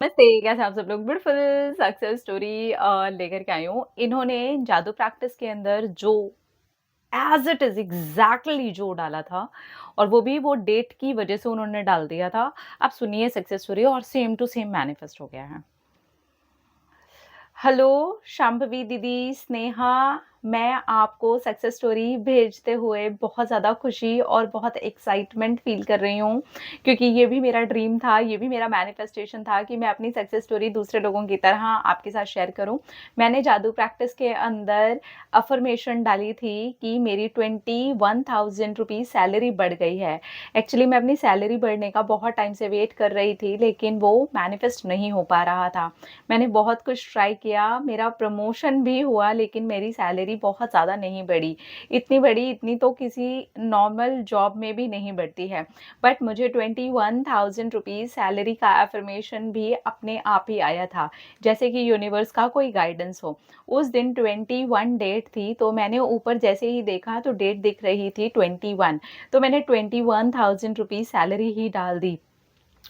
नमस्ते, कैसे हैं आप सब लोग? ब्यूटीफुल सक्सेस स्टोरी लेकर के आई हूँ। इन्होंने जादू प्रैक्टिस के अंदर जो एज़ इट इज़ एग्ज़ैक्टली जो डाला था और वो भी वो डेट की वज़ह से उन्होंने डाल दिया था। आप सुनिए सक्सेस स्टोरी और सेम टू सेम मैनिफेस्ट हो गया है। हेलो शांभवी दीदी, स्नेहा, मैं आपको सक्सेस स्टोरी भेजते हुए बहुत ज़्यादा खुशी और बहुत एक्साइटमेंट फ़ील कर रही हूँ, क्योंकि ये भी मेरा ड्रीम था, ये भी मेरा मैनिफेस्टेशन था कि मैं अपनी सक्सेस स्टोरी दूसरे लोगों की तरह आपके साथ शेयर करूँ। मैंने जादू प्रैक्टिस के अंदर अफ़र्मेशन डाली थी कि मेरी 21,000 रुपीज़ सैलरी बढ़ गई है। एक्चुअली मैं अपनी सैलरी बढ़ने का बहुत टाइम से वेट कर रही थी, लेकिन वो मैनिफेस्ट नहीं हो पा रहा था। मैंने बहुत कुछ ट्राई किया, मेरा प्रमोशन भी हुआ, लेकिन मेरी सैलरी बहुत ज़्यादा नहीं बढ़ी। इतनी बढ़ी, इतनी तो किसी नॉर्मल जॉब में भी नहीं बढ़ती है। बट मुझे 21,000 रुपीज़ सैलरी का अफ़र्मेशन भी अपने आप ही आया था, जैसे कि यूनिवर्स का कोई गाइडेंस हो। उस दिन 21 डेट थी, तो मैंने ऊपर जैसे ही देखा तो डेट दिख रही थी 21, तो मैंने 21,000 रुपीज़ सैलरी ही डाल दी।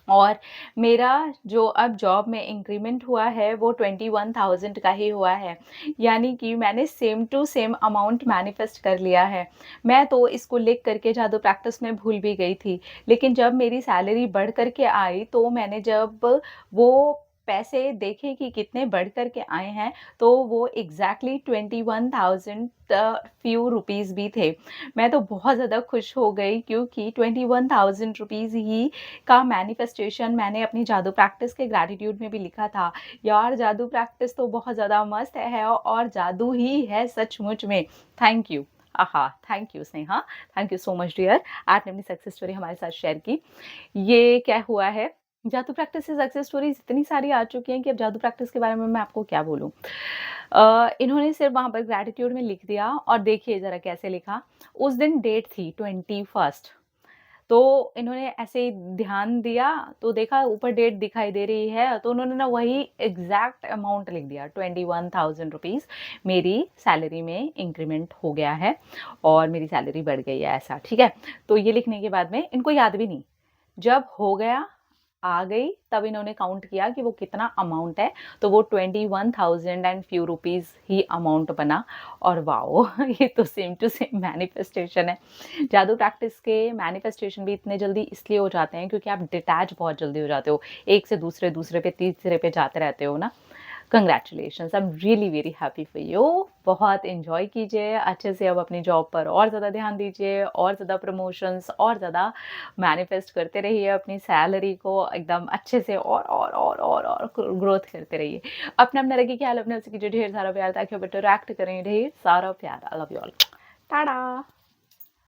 और मेरा जो अब जॉब में इंक्रीमेंट हुआ है वो 21,000 का ही हुआ है। यानी कि मैंने same to same amount manifest कर लिया है। मैं तो इसको लिख कर के जादू प्रैक्टिस में भूल भी गई थी। लेकिन जब मेरी सैलरी बढ़ कर के आई, तो मैंने जब वो पैसे देखे कि कितने बढ़ कर के आए हैं, तो वो एग्ज़ैक्टली 21,000 फ्यू रुपीज़ भी थे। मैं तो बहुत ज़्यादा खुश हो गई, क्योंकि 21,000 रुपीज़ ही का मैनिफेस्टेशन मैंने अपनी जादू प्रैक्टिस के ग्रैटिट्यूड में भी लिखा था। यार, जादू प्रैक्टिस तो बहुत ज़्यादा मस्त है और जादू ही है सचमुच में। Thank you. आहा! Thank you Sneha, thank you so much dear. आपने अपनी सक्सेस स्टोरी हमारे साथ शेयर की। ये क्या हुआ है, जादू प्रैक्टिस से सक्सेस स्टोरीज़ इतनी सारी आ चुकी हैं कि अब जादू प्रैक्टिस के बारे में मैं आपको क्या बोलूँ। इन्होंने सिर्फ़ वहाँ पर ग्रैटिट्यूड में लिख दिया और देखिए ज़रा कैसे लिखा। उस दिन डेट थी 21st, तो इन्होंने ऐसे ही ध्यान दिया, तो देखा ऊपर डेट दिखाई दे रही है, तो उन्होंने ना वही एग्ज़ैक्ट अमाउंट लिख दिया, 21,000 रुपीज़ मेरी सैलरी में इंक्रीमेंट हो गया है और मेरी सैलरी बढ़ गई है, ऐसा, ठीक है? तो ये लिखने के बाद में इनको याद भी नहीं। जब हो गया, आ गई, तब इन्होंने काउंट किया कि वो कितना अमाउंट है, तो वो 21,000 and few rupees he amount बना। और वाओ! ये तो सेम टू सेम मैनिफेस्टेशन है। जादू प्रैक्टिस के मैनिफेस्टेशन भी इतने जल्दी इसलिए हो जाते हैं क्योंकि आप डिटैच बहुत जल्दी हो जाते हो। एक से दूसरे, दूसरे पे तीसरे पे जाते रहते हो ना। Congratulations, I am really very happy for you. बहुत एन्जॉय कीजिए, अच्छे से अब अपनी जॉब पर और ज़्यादा ध्यान दीजिए, और ज़्यादा प्रमोशंस और ज़्यादा मैनिफेस्ट करते रहिए अपनी सैलरी को एकदम अच्छे से और ग्रोथ करते रहिए। अपना-अपना रखिए ख्याल, अपने से कीजिए ढेर सारा प्यार, ताकि आप इंटरैक्ट करें ढेर सारा प्यार। I love you all. Tata.